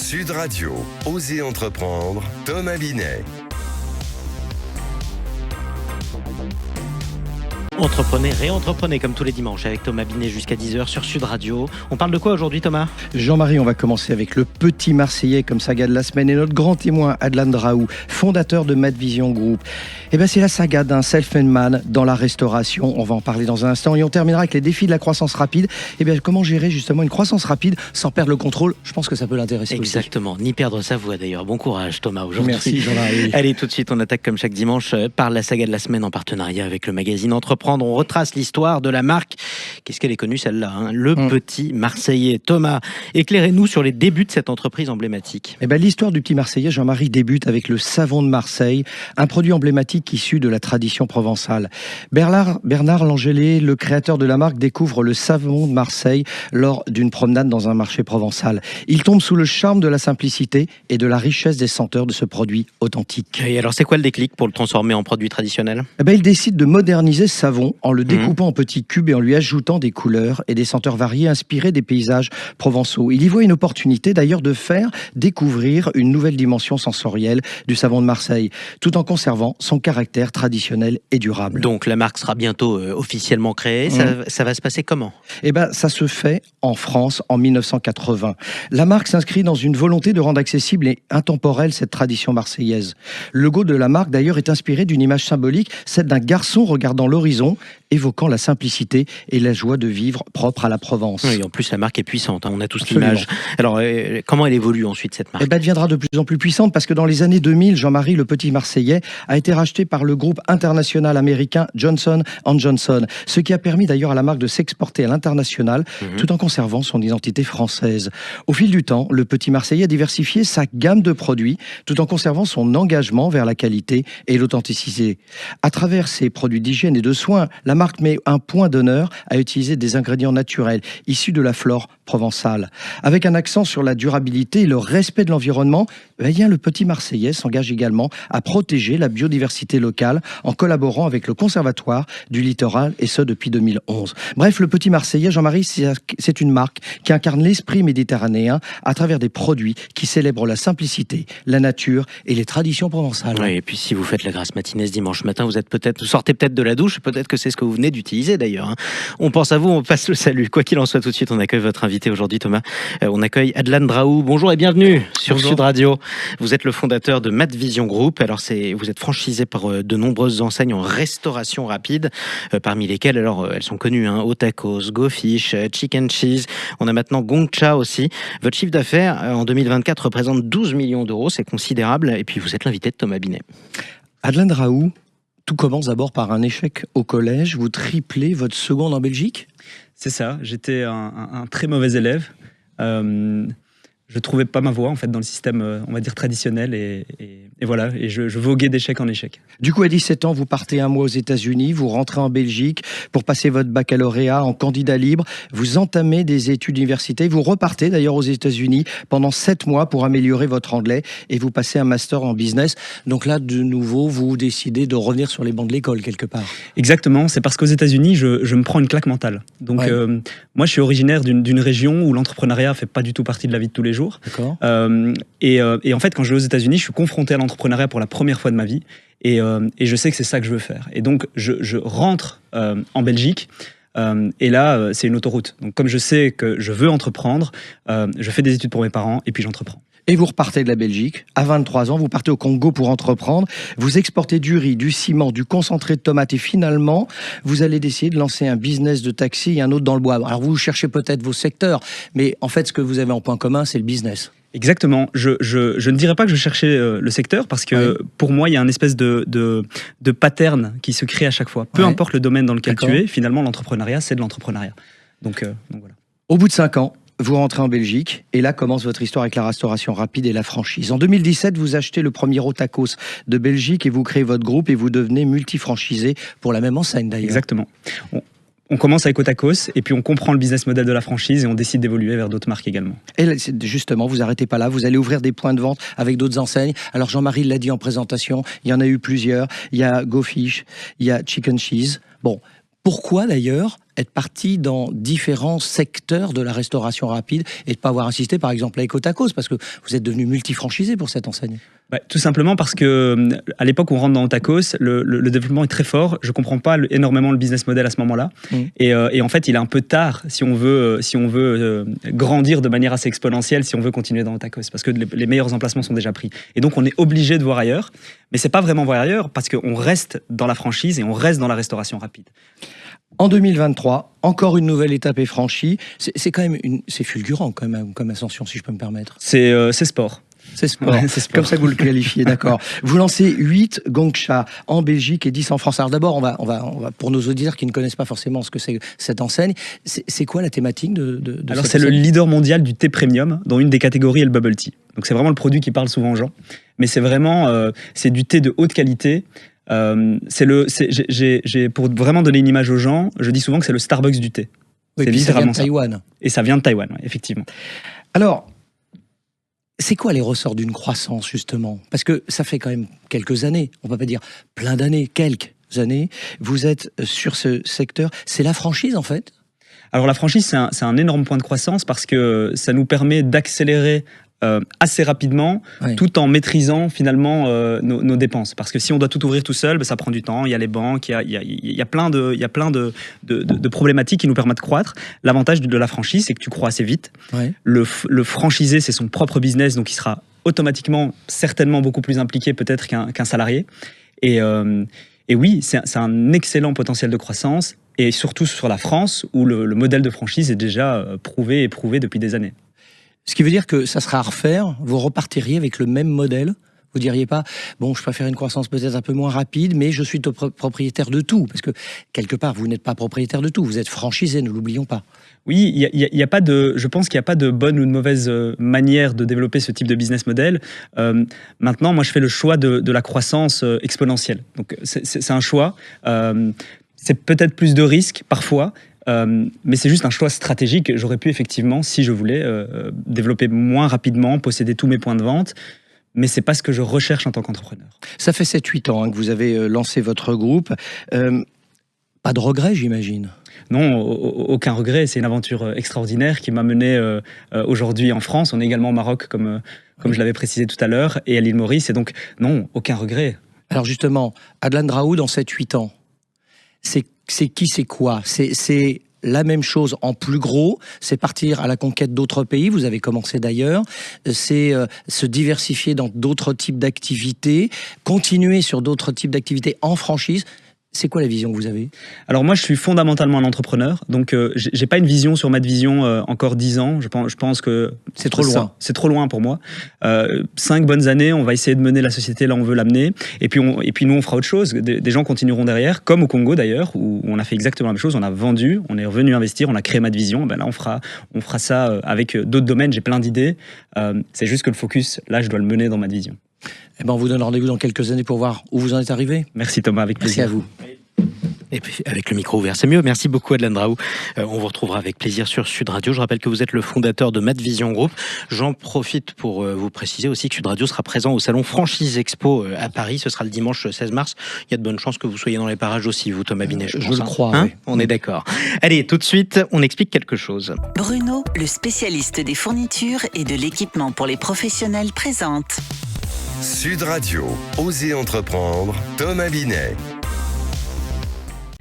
Sud Radio, Osez entreprendre, Thomas Binet. Entreprenez, réentreprenez comme tous les dimanches avec Thomas Binet jusqu'à 10h sur Sud Radio. On parle de quoi aujourd'hui, Thomas ? Jean-Marie, on va commencer avec le petit Marseillais comme saga de la semaine et notre grand témoin Adlan Draou, fondateur de Madvision Group. C'est la saga d'un self-made man dans la restauration. On va en parler dans un instant et on terminera avec les défis de la croissance rapide. Comment gérer justement une croissance rapide sans perdre le contrôle ? Je pense que ça peut l'intéresser. Exactement, ni perdre sa voix d'ailleurs. Bon courage Thomas aujourd'hui. Merci Jean-Marie. Allez, tout de suite on attaque comme chaque dimanche par la saga de la semaine en partenariat avec le magazine Entreprendre. On retrace l'histoire de la marque. Qu'est-ce qu'elle est connue celle-là, Le petit Marseillais. Thomas, éclairez-nous sur les débuts de cette entreprise emblématique. L'histoire du petit Marseillais, Jean-Marie, débute avec le savon de Marseille, un produit emblématique issu de la tradition provençale. Bernard Langélé, le créateur de la marque, découvre le savon de Marseille lors d'une promenade dans un marché provençal. Il tombe sous le charme de la simplicité et de la richesse des senteurs de ce produit authentique. Et alors c'est quoi le déclic pour le transformer en produit traditionnel ? Il décide de moderniser ce savon en le découpant en petits cubes et en lui ajoutant des couleurs et des senteurs variées inspirées des paysages provençaux. Il y voit une opportunité d'ailleurs de faire découvrir une nouvelle dimension sensorielle du savon de Marseille, tout en conservant son caractère traditionnel et durable. Donc la marque sera bientôt officiellement créée. Ça va se passer comment ? Ça se fait en France en 1980. La marque s'inscrit dans une volonté de rendre accessible et intemporelle cette tradition marseillaise. Le logo de la marque d'ailleurs est inspiré d'une image symbolique, celle d'un garçon regardant l'horizon, évoquant la simplicité et la joie de vivre propre à la Provence. Oui, en plus la marque est puissante, on a tous l'image. Alors comment elle évolue ensuite cette marque ? Elle deviendra de plus en plus puissante parce que dans les années 2000, Jean-Marie, le petit Marseillais, a été racheté par le groupe international américain Johnson & Johnson, ce qui a permis d'ailleurs à la marque de s'exporter à l'international tout en conservant son identité française. Au fil du temps, le petit Marseillais a diversifié sa gamme de produits tout en conservant son engagement vers la qualité et l'authenticité. À travers ses produits d'hygiène et de soins, la marque met un point d'honneur à utiliser des ingrédients naturels issus de la flore provençale. Avec un accent sur la durabilité et le respect de l'environnement, le petit Marseillais s'engage également à protéger la biodiversité locale en collaborant avec le Conservatoire du Littoral et ce depuis 2011. Bref, le petit Marseillais, Jean-Marie, c'est une marque qui incarne l'esprit méditerranéen à travers des produits qui célèbrent la simplicité, la nature et les traditions provençales. Oui, et puis si vous faites la grasse matinée ce dimanche matin, vous sortez peut-être de la douche, peut-être que c'est ce que vous venez d'utiliser d'ailleurs. On pense à vous, on passe le salut. Quoi qu'il en soit, tout de suite, on accueille votre invité aujourd'hui, Thomas. On accueille Adlan Draou. Bonjour et bienvenue sur Sud Radio. Vous êtes le fondateur de Madvision Group. Alors, vous êtes franchisé par de nombreuses enseignes en restauration rapide, parmi lesquelles, elles sont connues, Otakos, Go Fish, Chicken Cheese. On a maintenant Gongcha aussi. Votre chiffre d'affaires en 2024 représente 12 millions d'euros. C'est considérable. Et puis, vous êtes l'invité de Thomas Binet. Adlan Draou, tout commence d'abord par un échec au collège. Vous triplez votre seconde en Belgique ? C'est ça, j'étais un très mauvais élève. Je trouvais pas ma voie en fait dans le système, on va dire traditionnel, et voilà, et je voguais d'échec en échec. Du coup, à 17 ans, vous partez un mois aux États-Unis, vous rentrez en Belgique pour passer votre baccalauréat en candidat libre, vous entamez des études universitaires, vous repartez d'ailleurs aux États-Unis pendant 7 mois pour améliorer votre anglais et vous passez un master en business. Donc là, de nouveau, vous décidez de revenir sur les bancs de l'école quelque part. Exactement, c'est parce qu'aux États-Unis, je me prends une claque mentale. Donc moi, je suis originaire d'une région où l'entrepreneuriat fait pas du tout partie de la vie de tous les jours. D'accord. Et en fait, quand je vais aux États-Unis, je suis confronté à l'entrepreneuriat pour la première fois de ma vie, et je sais que c'est ça que je veux faire. Et donc, je rentre en Belgique, et là, c'est une autoroute. Donc, comme je sais que je veux entreprendre, je fais des études pour mes parents, et puis j'entreprends. Et vous repartez de la Belgique, à 23 ans, vous partez au Congo pour entreprendre, vous exportez du riz, du ciment, du concentré de tomates et finalement, vous allez décider de lancer un business de taxi et un autre dans le bois. Alors vous cherchez peut-être vos secteurs, mais en fait ce que vous avez en point commun, c'est le business. Exactement. Je ne dirais pas que je cherchais le secteur parce que pour moi, il y a une espèce de pattern qui se crée à chaque fois. Peu importe le domaine dans lequel tu es, finalement, l'entrepreneuriat, c'est de l'entrepreneuriat. Donc voilà. Au bout de 5 ans, vous rentrez en Belgique et là commence votre histoire avec la restauration rapide et la franchise. En 2017, vous achetez le premier Otakos de Belgique et vous créez votre groupe et vous devenez multi-franchisé pour la même enseigne d'ailleurs. Exactement. On commence avec Otakos et puis on comprend le business model de la franchise et on décide d'évoluer vers d'autres marques également. Et justement, vous n'arrêtez pas là, vous allez ouvrir des points de vente avec d'autres enseignes. Alors Jean-Marie l'a dit en présentation, il y en a eu plusieurs. Il y a Go Fish, il y a Chicken Cheese. Bon, Pourquoi d'ailleurs être parti dans différents secteurs de la restauration rapide et de ne pas avoir insisté par exemple avec Otakos, parce que vous êtes devenu multifranchisé pour cette enseigne? Tout simplement parce que à l'époque où on rentre dans Otakos, le développement est très fort. Je comprends pas énormément le business model à ce moment-là. Et en fait, il est un peu tard si on veut grandir de manière assez exponentielle, si on veut continuer dans Otakos, parce que les meilleurs emplacements sont déjà pris. Et donc, on est obligé de voir ailleurs. Mais c'est pas vraiment voir ailleurs, parce qu'on reste dans la franchise et on reste dans la restauration rapide. En 2023, encore une nouvelle étape est franchie. C'est quand même c'est fulgurant quand même, comme ascension, si je peux me permettre. C'est sport. C'est sport. Ouais, c'est sport. Comme ça que vous le qualifiez, d'accord. Vous lancez 8 Gongcha en Belgique et 10 en France. Alors d'abord, on va pour nos auditeurs qui ne connaissent pas forcément ce que c'est cette enseigne, c'est quoi la thématique de Alors cette c'est le enseigne? leader mondial du thé premium, dont une des catégories est le bubble tea. Donc c'est vraiment le produit qui parle souvent aux gens. Mais c'est vraiment c'est du thé de haute qualité. Pour vraiment donner une image aux gens, je dis souvent que c'est le Starbucks du thé. Oui, C'est puis ça vient de littéralement ça. Taïwan. Et ça vient de Taïwan, ouais, effectivement. Alors, c'est quoi les ressorts d'une croissance, justement? Parce que ça fait quand même quelques années, on ne peut pas dire plein d'années, quelques années, vous êtes sur ce secteur. C'est la franchise, en fait? Alors la franchise, c'est un énorme point de croissance parce que ça nous permet d'accélérer assez rapidement, Oui. tout en maîtrisant finalement nos dépenses. Parce que si on doit tout ouvrir tout seul, ça prend du temps. Il y a les banques, il y a plein de problématiques qui nous permettent de croître. L'avantage de la franchise, c'est que tu crois assez vite. Ouais. Le franchisé, c'est son propre business, donc il sera automatiquement, certainement beaucoup plus impliqué peut-être qu'un salarié. Et oui, c'est un excellent potentiel de croissance, et surtout sur la France, où le modèle de franchise est déjà prouvé et prouvé depuis des années. Ce qui veut dire que ça sera à refaire, vous repartiriez avec le même modèle? Vous diriez pas, bon, je préfère une croissance peut-être un peu moins rapide, mais je suis propriétaire de tout. Parce que, quelque part, vous n'êtes pas propriétaire de tout, vous êtes franchisé, ne l'oublions pas. Oui, je pense qu'il n'y a pas de bonne ou de mauvaise manière de développer ce type de business model. Maintenant, moi, je fais le choix de la croissance exponentielle. Donc, c'est un choix. C'est peut-être plus de risques, parfois, mais c'est juste un choix stratégique. J'aurais pu effectivement, si je voulais, développer moins rapidement, posséder tous mes points de vente, mais c'est pas ce que je recherche en tant qu'entrepreneur. Ça fait 7-8 ans que vous avez lancé votre groupe. Pas de regret, j'imagine? Non, aucun regret. C'est une aventure extraordinaire qui m'a mené aujourd'hui en France. On est également au Maroc, comme je l'avais précisé tout à l'heure, et à l'île Maurice. Et donc, non, aucun regret. Alors justement, Adlan Draoud, dans 7-8 ans, c'est qui, c'est quoi? C'est la même chose en plus gros, c'est partir à la conquête d'autres pays, vous avez commencé d'ailleurs, c'est se diversifier dans d'autres types d'activités, continuer sur d'autres types d'activités en franchise. C'est quoi la vision que vous avez? Alors moi, je suis fondamentalement un entrepreneur, donc j'ai pas une vision sur Madvision encore 10 ans. Je pense que c'est trop loin. C'est trop loin pour moi. 5 bonnes années, on va essayer de mener la société là où on veut l'amener. Et puis nous, on fera autre chose. Des gens continueront derrière, comme au Congo d'ailleurs, où on a fait exactement la même chose. On a vendu, on est revenu investir, on a créé Madvision. Ben là, on fera ça avec d'autres domaines. J'ai plein d'idées. C'est juste que le focus, là, je dois le mener dans Madvision. Eh ben, on vous donne rendez-vous dans quelques années pour voir où vous en êtes arrivé. Merci Thomas, avec plaisir. Merci à vous. Et puis avec le micro ouvert, c'est mieux. Merci beaucoup Adlan Draoud. On vous retrouvera avec plaisir sur Sud Radio. Je rappelle que vous êtes le fondateur de Madvision Group. J'en profite pour vous préciser aussi que Sud Radio sera présent au salon Franchise Expo à Paris. Ce sera le dimanche 16 mars. Il y a de bonnes chances que vous soyez dans les parages aussi, vous Thomas Binet. Je le crois. Hein, oui. on est d'accord. Allez, tout de suite, on explique quelque chose. Bruno, le spécialiste des fournitures et de l'équipement pour les professionnels, présente Sud Radio, Osez entreprendre, Thomas Binet.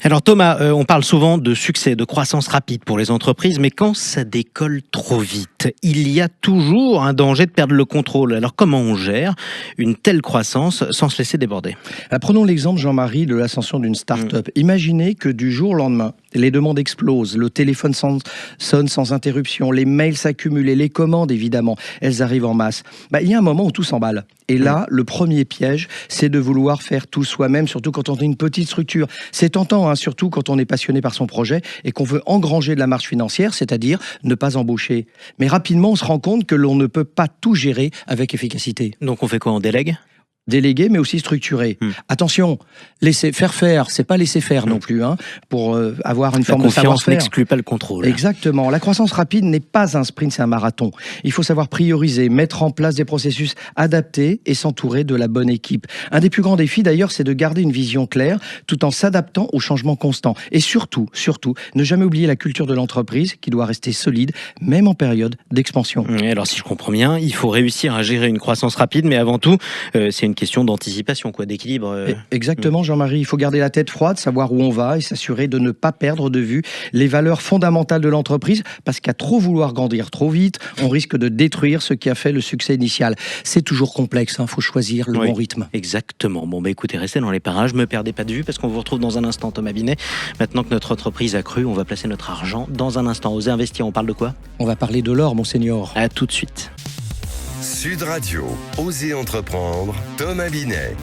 Alors Thomas, on parle souvent de succès, de croissance rapide pour les entreprises, mais quand ça décolle trop vite, il y a toujours un danger de perdre le contrôle. Alors comment on gère une telle croissance sans se laisser déborder? Prenons l'exemple, Jean-Marie, de l'ascension d'une start-up. Imaginez que du jour au lendemain, les demandes explosent, le téléphone sonne sans interruption, les mails s'accumulent et les commandes, évidemment, elles arrivent en masse. Il y a un moment où tout s'emballe. Et là, le premier piège, c'est de vouloir faire tout soi-même, surtout quand on est une petite structure. C'est tentant, surtout quand on est passionné par son projet et qu'on veut engranger de la marge financière, c'est-à-dire ne pas embaucher. Mais rapidement, on se rend compte que l'on ne peut pas tout gérer avec efficacité. Donc on fait quoi? On délègue? délégué, mais aussi structuré. Attention, laisser faire, c'est pas laisser faire non plus, hein, pour avoir une forme de confiance savoir-faire. n'exclut pas le contrôle. Exactement. La croissance rapide n'est pas un sprint, c'est un marathon. Il faut savoir prioriser, mettre en place des processus adaptés et s'entourer de la bonne équipe. Un des plus grands défis d'ailleurs, c'est de garder une vision claire tout en s'adaptant aux changements constants. Et surtout, ne jamais oublier la culture de l'entreprise qui doit rester solide, même en période d'expansion. Et alors si je comprends bien, il faut réussir à gérer une croissance rapide, mais avant tout, c'est une question d'anticipation, d'équilibre. Exactement, Jean-Marie. Il faut garder la tête froide, savoir où on va et s'assurer de ne pas perdre de vue les valeurs fondamentales de l'entreprise, parce qu'à trop vouloir grandir trop vite, on risque de détruire ce qui a fait le succès initial. C'est toujours complexe, il faut choisir le bon rythme. Exactement. Bon, écoutez, restez dans les parages, me perdez pas de vue, parce qu'on vous retrouve dans un instant, Thomas Binet. Maintenant que notre entreprise a cru, on va placer notre argent dans un instant. Oser investir, on parle de quoi ? On va parler de l'or, monseigneur. À tout de suite. Sud Radio, Osez entreprendre, Thomas Binet.